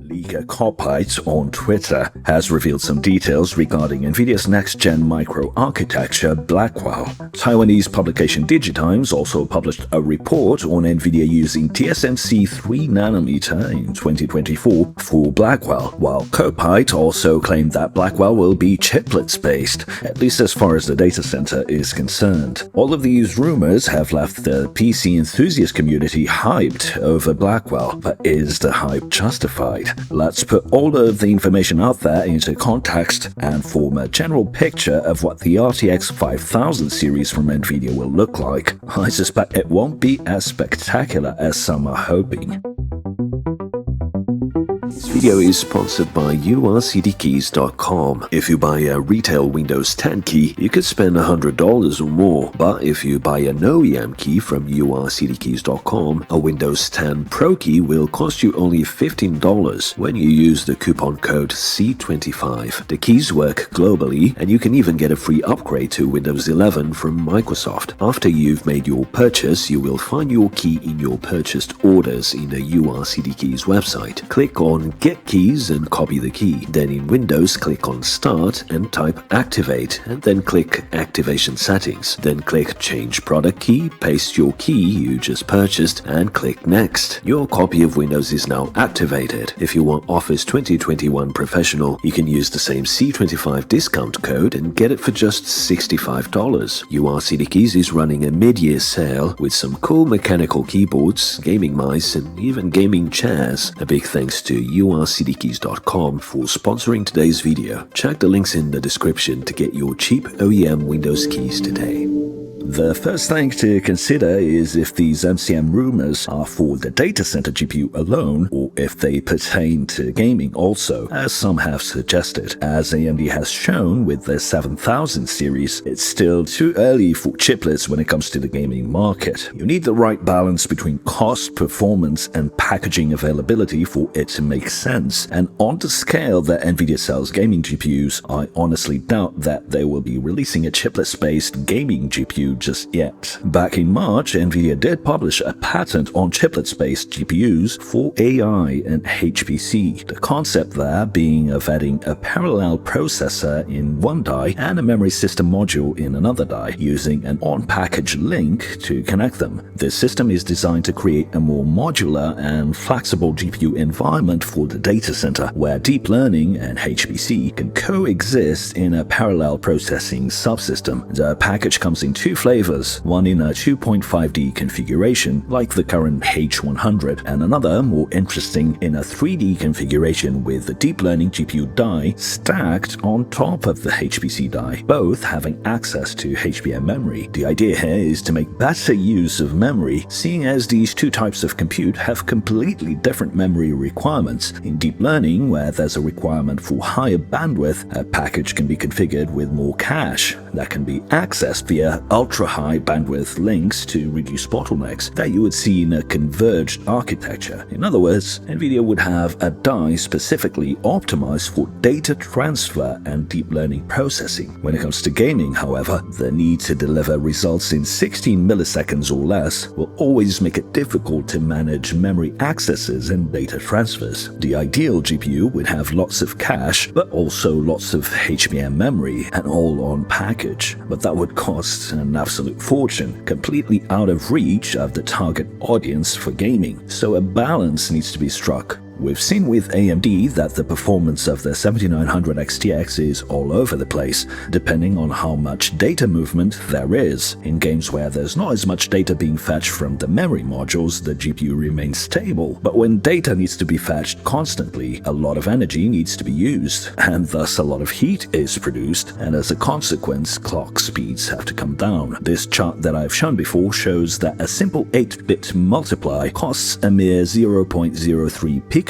Leaker Copite on Twitter has revealed some details regarding NVIDIA's next-gen microarchitecture, Blackwell. Taiwanese publication DigiTimes also published a report on NVIDIA using TSMC 3nm in 2024 for Blackwell, while Copite also claimed that Blackwell will be chiplets-based, at least as far as the data center is concerned. All of these rumors have left the PC enthusiast community hyped over Blackwell, but is the hype justified? Let's put all of the information out there into context and form a general picture of what the RTX 5000 series from NVIDIA will look like. I suspect it won't be as spectacular as some are hoping. This video is sponsored by Urcdkeys.com. If you buy a retail Windows 10 key, you could spend $100 or more, but if you buy an OEM key from Urcdkeys.com, a Windows 10 Pro key will cost you only $15 when you use the coupon code C25. The keys work globally, and you can even get a free upgrade to Windows 11 from Microsoft. After you've made your purchase, you will find your key in your purchased orders in the Urcdkeys website. Click on Get Keys and copy the key. Then in Windows, click on Start and type Activate, and then click Activation Settings. Then click Change Product Key, paste your key you just purchased, and click Next. Your copy of Windows is now activated. If you want Office 2021 Professional, you can use the same C25 discount code and get it for just $65. Urcdkeys is running a mid-year sale with some cool mechanical keyboards, gaming mice, and even gaming chairs. A big thanks to Urcdkeys.com for sponsoring today's video. Check the links in the description to get your cheap OEM Windows keys today. The first thing to consider is if these MCM rumors are for the data center GPU alone, or if they pertain to gaming also, as some have suggested. As AMD has shown with the 7000 series, it's still too early for chiplets when it comes to the gaming market. You need the right balance between cost, performance, and packaging availability for it to make sense. And on the scale that NVIDIA sells gaming GPUs, I honestly doubt that they will be releasing a chiplets-based gaming GPU just yet. Back in March, NVIDIA did publish a patent on chiplets-based GPUs for AI and HPC. The concept there being of adding a parallel processor in one die and a memory system module in another die, using an on-package link to connect them. This system is designed to create a more modular and flexible GPU environment for the data center, where deep learning and HPC can coexist in a parallel processing subsystem. The package comes in two flavors, one in a 2.5D configuration like the current H100, and another more interesting in a 3D configuration with the deep learning GPU die stacked on top of the HPC die, both having access to HBM memory. The idea here is to make better use of memory, seeing as these two types of compute have completely different memory requirements. In deep learning, where there's a requirement for higher bandwidth, a package can be configured with more cache that can be accessed via ultra-high bandwidth links to reduce bottlenecks that you would see in a converged architecture. In other words, NVIDIA would have a die specifically optimized for data transfer and deep learning processing. When it comes to gaming, however, the need to deliver results in 16 milliseconds or less will always make it difficult to manage memory accesses and data transfers. The ideal GPU would have lots of cache, but also lots of HBM memory, and all on package. But that would cost an absolute fortune, completely out of reach of the target audience for gaming. So a balance needs to be struck. We've seen with AMD that the performance of the 7900 XTX is all over the place, depending on how much data movement there is. In games where there's not as much data being fetched from the memory modules, the GPU remains stable. But when data needs to be fetched constantly, a lot of energy needs to be used, and thus a lot of heat is produced, and as a consequence, clock speeds have to come down. This chart that I've shown before shows that a simple 8-bit multiply costs a mere 0.03 picojoules,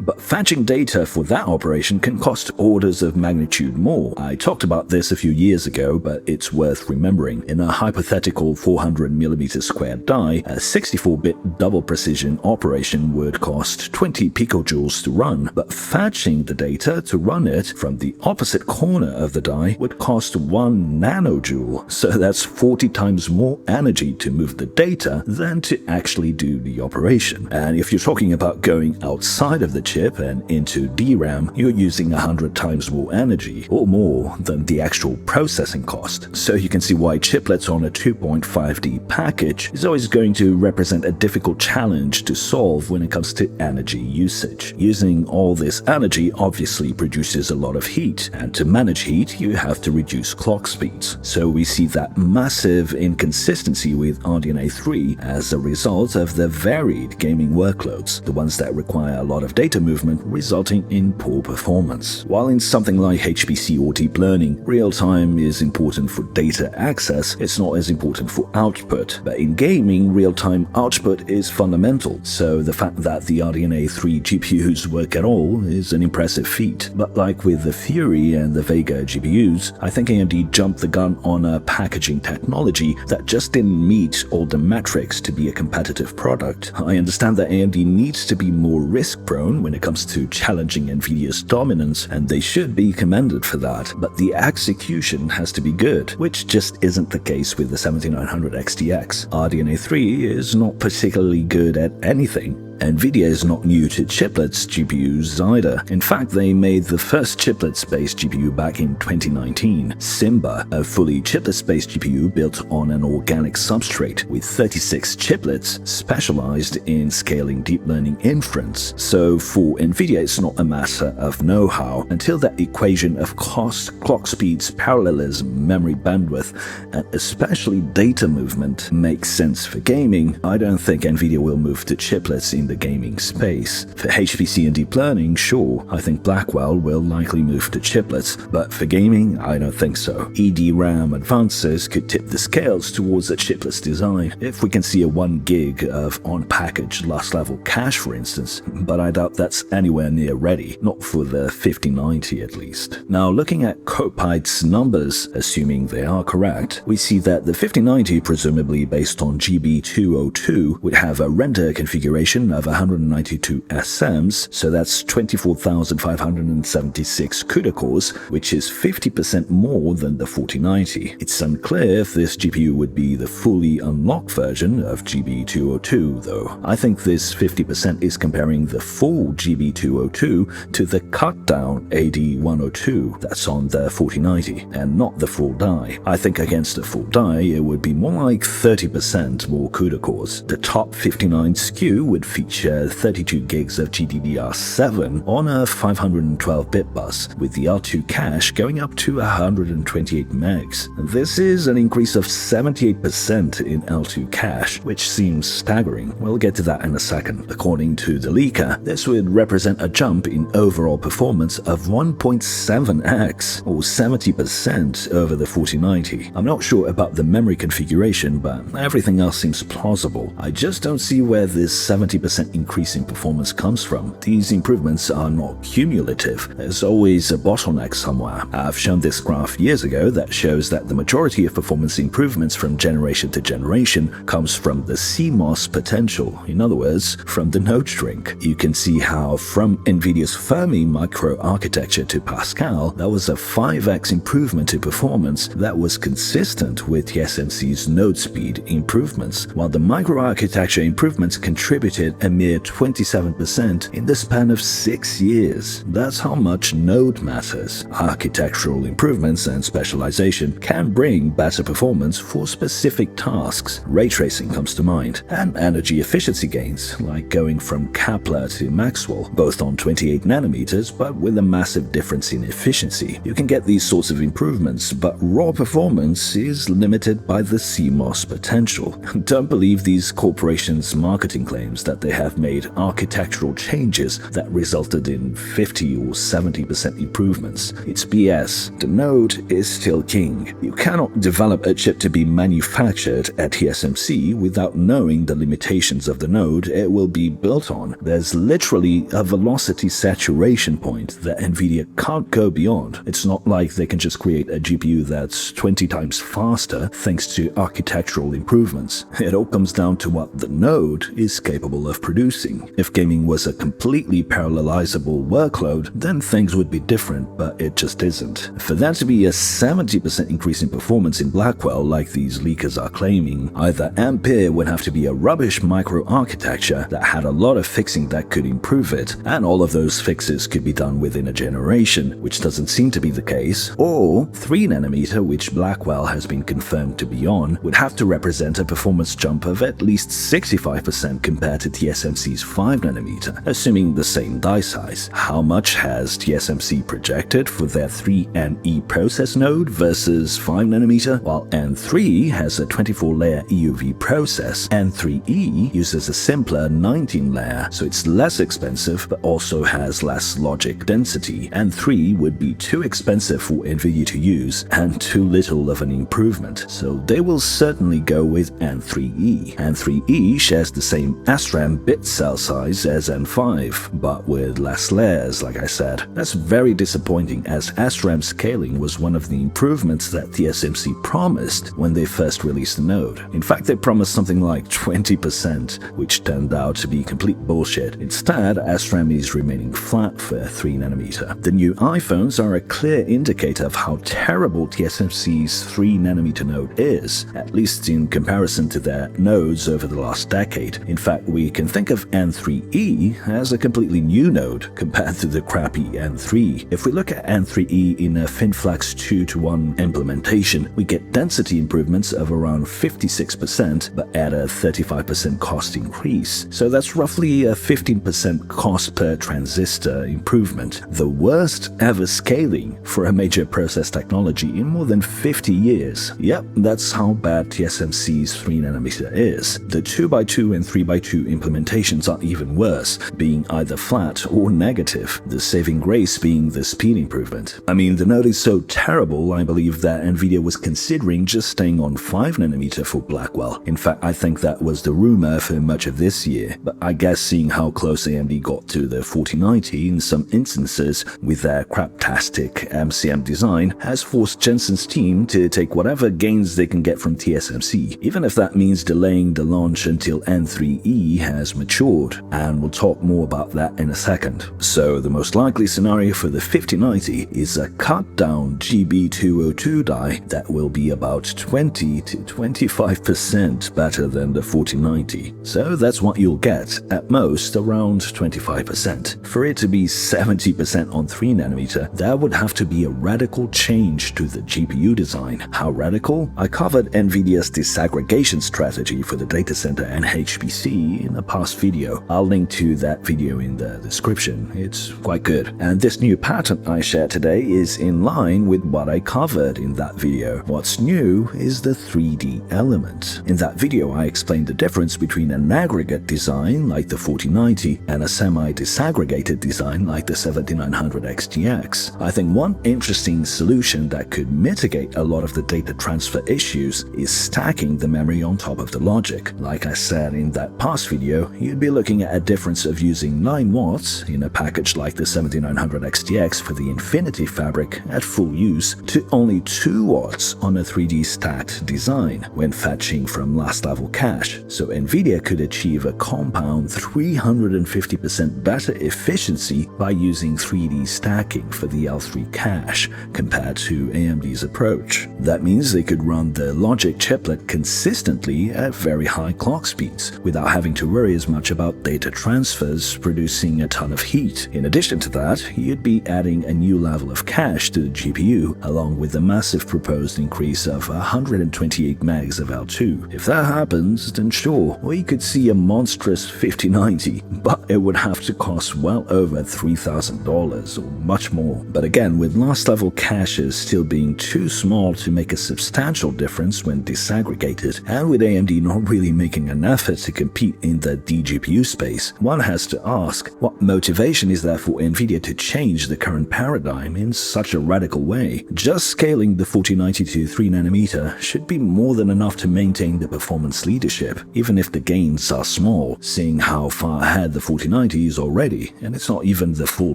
but fetching data for that operation can cost orders of magnitude more. I talked about this a few years ago, but it's worth remembering. In a hypothetical 400mm squared die, a 64-bit double precision operation would cost 20 picojoules to run, but fetching the data to run it from the opposite corner of the die would cost 1 nanojoule, so that's 40 times more energy to move the data than to actually do the operation. And if you're talking about going out outside of the chip and into DRAM, you're using 100 times more energy, or more, than the actual processing cost. So you can see why chiplets on a 2.5D package is always going to represent a difficult challenge to solve when it comes to energy usage. Using all this energy obviously produces a lot of heat, and to manage heat, you have to reduce clock speeds. So we see that massive inconsistency with RDNA 3 as a result of the varied gaming workloads, the ones that require a lot of data movement, resulting in poor performance. While in something like HPC or deep learning, real-time is important for data access, it's not as important for output. But in gaming, real-time output is fundamental, so the fact that the RDNA 3 GPUs work at all is an impressive feat. But like with the Fury and the Vega GPUs, I think AMD jumped the gun on a packaging technology that just didn't meet all the metrics to be a competitive product. I understand that AMD needs to be more risk-prone when it comes to challenging NVIDIA's dominance, and they should be commended for that, but the execution has to be good, which just isn't the case with the 7900 XTX. RDNA 3 is not particularly good at anything. NVIDIA is not new to chiplets GPUs either. In fact, they made the first chiplets-based GPU back in 2019, Simba, a fully chiplets-based GPU built on an organic substrate with 36 chiplets specialized in scaling deep learning inference. So for NVIDIA, it's not a matter of know-how. Until that equation of cost, clock speeds, parallelism, memory bandwidth, and especially data movement makes sense for gaming, I don't think NVIDIA will move to chiplets in the gaming space. For HPC and deep learning, sure, I think Blackwell will likely move to chiplets, but for gaming, I don't think so. EDRAM advances could tip the scales towards a chiplets design, if we can see a 1 gig of on-package last-level cache, for instance, but I doubt that's anywhere near ready, not for the 5090 at least. Now, looking at CodePike's numbers, assuming they are correct, we see that the 5090, presumably based on GB202, would have a render configuration of 192 SMs, so that's 24,576 CUDA cores, which is 50% more than the 4090. It's unclear if this GPU would be the fully unlocked version of GB202, though. I think this 50% is comparing the full GB202 to the cut-down AD102 that's on the 4090, and not the full die. I think against the full die, it would be more like 30% more CUDA cores. The top 59 SKU would feature 32 gigs of GDDR7 on a 512-bit bus, with the R2 cache going up to 128 megs. This is an increase of 78% in L2 cache, which seems staggering. We'll get to that in a second. According to the leaker, this would represent a jump in overall performance of 1.7x, or 70% over the 4090. I'm not sure about the memory configuration, but everything else seems plausible. I just don't see where this 70% increase in performance comes from. These improvements are not cumulative. There's always a bottleneck somewhere. I've shown this graph years ago that shows that the majority of performance improvements from generation to generation comes from the CMOS potential, in other words, from the node shrink. You can see how from NVIDIA's Fermi microarchitecture to Pascal, there was a 5x improvement in performance that was consistent with TSMC's node speed improvements, while the microarchitecture improvements contributed a mere 27% in the span of 6 years. That's how much node matters. Architectural improvements and specialization can bring better performance for specific tasks. Ray tracing comes to mind, and energy efficiency gains, like going from Kepler to Maxwell, both on 28 nanometers but with a massive difference in efficiency. You can get these sorts of improvements, but raw performance is limited by the CMOS potential. Don't believe these corporations' marketing claims that they have made architectural changes that resulted in 50 or 70% improvements. It's BS. The node is still king. You cannot develop a chip to be manufactured at TSMC without knowing the limitations of the node it will be built on. There's literally a velocity saturation point that NVIDIA can't go beyond. It's not like they can just create a GPU that's 20 times faster thanks to architectural improvements. It all comes down to what the node is capable of producing. If gaming was a completely parallelizable workload, then things would be different, but it just isn't. For there to be a 70% increase in performance in Blackwell like these leakers are claiming, either Ampere would have to be a rubbish microarchitecture that had a lot of fixing processing that could improve it, and all of those fixes could be done within a generation, which doesn't seem to be the case, or 3nm, which Blackwell has been confirmed to be on, would have to represent a performance jump of at least 65% compared to TSMC's 5nm, assuming the same die size. How much has TSMC projected for their 3nE process node versus 5nm? While N3 has a 24-layer EUV process, N3E uses a simpler 19-layer, so it's less expensive but also has less logic density. N3 would be too expensive for NVidia to use and too little of an improvement, so they will certainly go with N3E. N3E shares the same SRAM bit cell size as N5, but with less layers, like I said. That's very disappointing, as SRAM scaling was one of the improvements that TSMC promised when they first released the node. In fact, they promised something like 20%, which turned out to be complete bullshit. Instead, SRAM is remaining flat for 3nm. The new iPhones are a clear indicator of how terrible TSMC's 3nm node is, at least in comparison to their nodes over the last decade. In fact, we can think of N3E as a completely new node compared to the crappy N3. If we look at N3E in a FinFlex 2:1 implementation, we get density improvements of around 56%, but at a 35% cost increase. So that's roughly a 15% cost per transistor improvement. The worst ever scaling for a major process technology in more than 50 years. Yep, that's how bad TSMC's 3nm is. The 2x2 and 3x2 implementations are even worse, being either flat or negative, the saving grace being the speed improvement. I mean, the node is so terrible, I believe that NVIDIA was considering just staying on 5nm for Blackwell. In fact, I think that was the rumor for much of this year, but I guess seeing how close AMD got to the 4090 in some instances with their craptastic MCM design has forced Jensen's team to take whatever gains they can get from TSMC, even if that means delaying the launch until N3E has matured, and we'll talk more about that in a second. So the most likely scenario for the 5090 is a cut-down GB202 die that will be about 20 to 25% better than the 4090. So that's what you'll get, at most around 25%. For it to be 70% on 3nm, there would have to be a radical change to the GPU design. How radical? I covered NVIDIA's disaggregation strategy for the data center and HPC in a past video. I'll link to that video in the description. It's quite good. And this new pattern I share today is in line with what I covered in that video. What's new is the 3D element. In that video, I explained the difference between an aggregate design like the 4090 and a semi-disaggregated design like the 7900 XTX. I think one interesting solution that could mitigate a lot of the data transfer issues is stacking the memory on top of the logic. Like I said in that past video, you'd be looking at a difference of using 9 watts in a package like the 7900 XTX for the Infinity fabric at full use to only 2 watts on a 3D stacked design when fetching from last level cache. So NVIDIA could achieve a compound 350% better efficiency by using 3D stacking for the L3 cache compared to AMD's approach. That means they could run the logic chiplet consistently at very high clock speeds without having to worry as much about data transfers producing a ton of heat. In addition to that, you'd be adding a new level of cache to the GPU along with a massive proposed increase of 128 megs of L2. If that happens, then sure, we could see a monstrous 5090, but it would have to cost well over $3,000 or much more. But again, with last level caches still being too small to make a substantial difference when disaggregated, and with AMD not really making an effort to compete in the DGPU space, one has to ask, what motivation is there for NVIDIA to change the current paradigm in such a radical way? Just scaling the 4090 to 3nm should be more than enough to maintain the performance leadership, even if the gains are small, seeing how far ahead the 4090 is already, and it's not even the full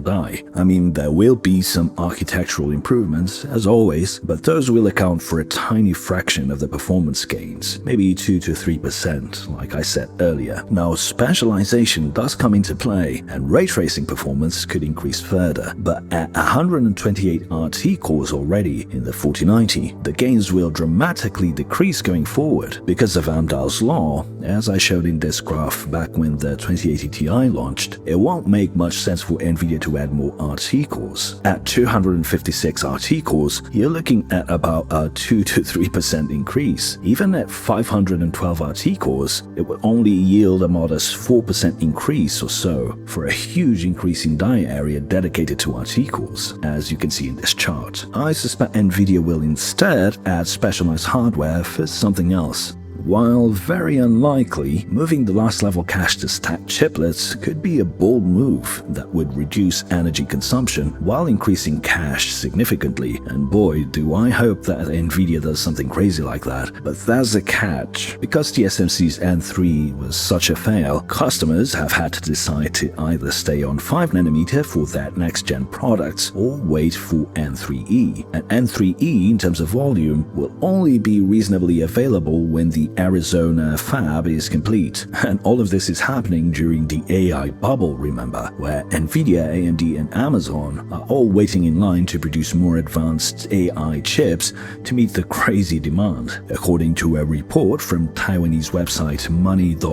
die. I mean, there will be some architectural improvements, as always, but those will account for a tiny fraction of the performance gains, maybe 2 to 3%, like I said earlier. Now, specialization does come into play, and ray tracing performance could increase further, but at 128 RT cores already in the 4090, the gains will dramatically decrease going forward because of Amdahl's law, as I showed in this graph back when the 28 2080 Ti launched, it won't make much sense for NVIDIA to add more RT cores. At 256 RT cores, you're looking at about a 2 to 3% increase. Even at 512 RT cores, it would only yield a modest 4% increase or so for a huge increase in die area dedicated to RT cores, as you can see in this chart. I suspect NVIDIA will instead add specialized hardware for something else. While very unlikely, moving the last level cache to stacked chiplets could be a bold move that would reduce energy consumption while increasing cache significantly, and boy do I hope that NVIDIA does something crazy like that. But there's a catch. Because TSMC's N3 was such a fail, customers have had to decide to either stay on 5nm for their next-gen products or wait for N3E. And N3E, in terms of volume, will only be reasonably available when the Arizona fab is complete. And all of this is happening during the AI bubble, remember, where NVIDIA, AMD, and Amazon are all waiting in line to produce more advanced AI chips to meet the crazy demand. According to a report from Taiwanese website money.udn.com,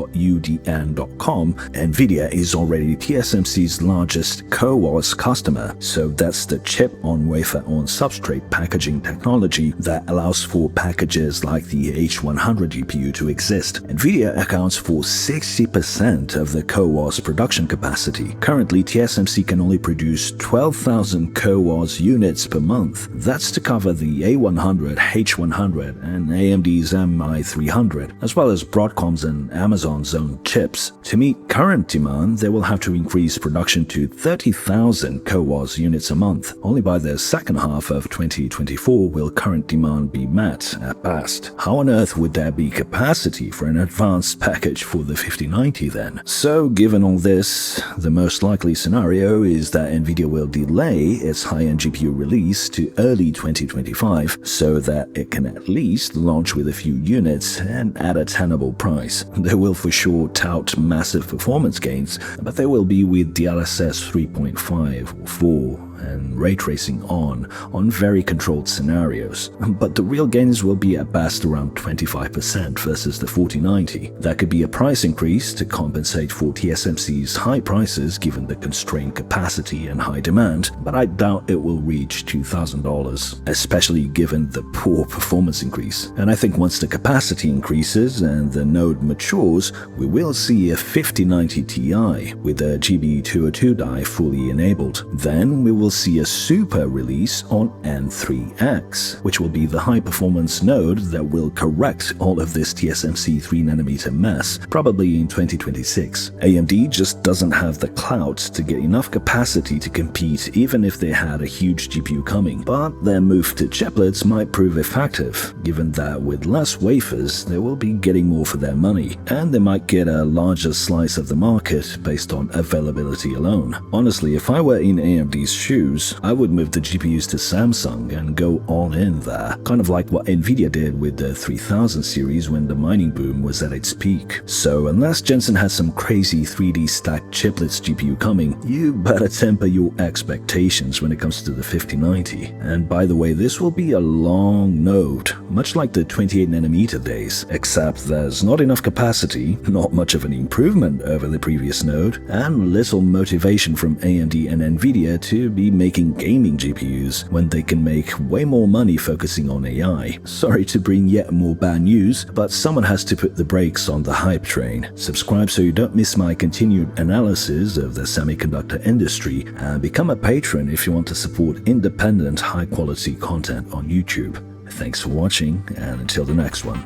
NVIDIA is already TSMC's largest CoWoS customer, so that's the chip-on-wafer-on-substrate packaging technology that allows for packages like the H100 GPU to exist. NVIDIA accounts for 60% of the CoWoS production capacity. Currently, TSMC can only produce 12,000 CoWoS units per month. That's to cover the A100, H100, and AMD's MI300, as well as Broadcom's and Amazon's own chips. To meet current demand, they will have to increase production to 30,000 CoWoS units a month. Only by the second half of 2024 will current demand be met at best. How on earth would there be capacity for an advanced package for the 5090 then? So given all this, the most likely scenario is that NVIDIA will delay its high-end GPU release to early 2025 so that it can at least launch with a few units and at a tenable price. They will for sure tout massive performance gains, but they will be with DLSS 3.5 or 4 and ray tracing on very controlled scenarios. But the real gains will be at best around 25% versus the 4090. That could be a price increase to compensate for TSMC's high prices given the constrained capacity and high demand, but I doubt it will reach $2,000, especially given the poor performance increase. And I think once the capacity increases and the node matures, we will see a 5090 Ti with a GB202 die fully enabled. Then we will see a super release on N3X, which will be the high-performance node that will correct all of this TSMC 3nm mess, probably in 2026. AMD just doesn't have the clout to get enough capacity to compete even if they had a huge GPU coming, but their move to chiplets might prove effective, given that with less wafers, they will be getting more for their money, and they might get a larger slice of the market based on availability alone. Honestly, if I were in AMD's shoes, I would move the GPUs to Samsung and go all in there, kind of like what NVIDIA did with the 3000 series when the mining boom was at its peak. So unless Jensen has some crazy 3D stacked chiplets GPU coming, you better temper your expectations when it comes to the 5090. And by the way, this will be a long node, much like the 28nm days, except there's not enough capacity, not much of an improvement over the previous node, and little motivation from AMD and NVIDIA to be making gaming GPUs when they can make way more money focusing on AI. Sorry to bring yet more bad news, but someone has to put the brakes on the hype train. Subscribe so you don't miss my continued analysis of the semiconductor industry, and become a patron if you want to support independent, high-quality content on YouTube. Thanks for watching, and until the next one.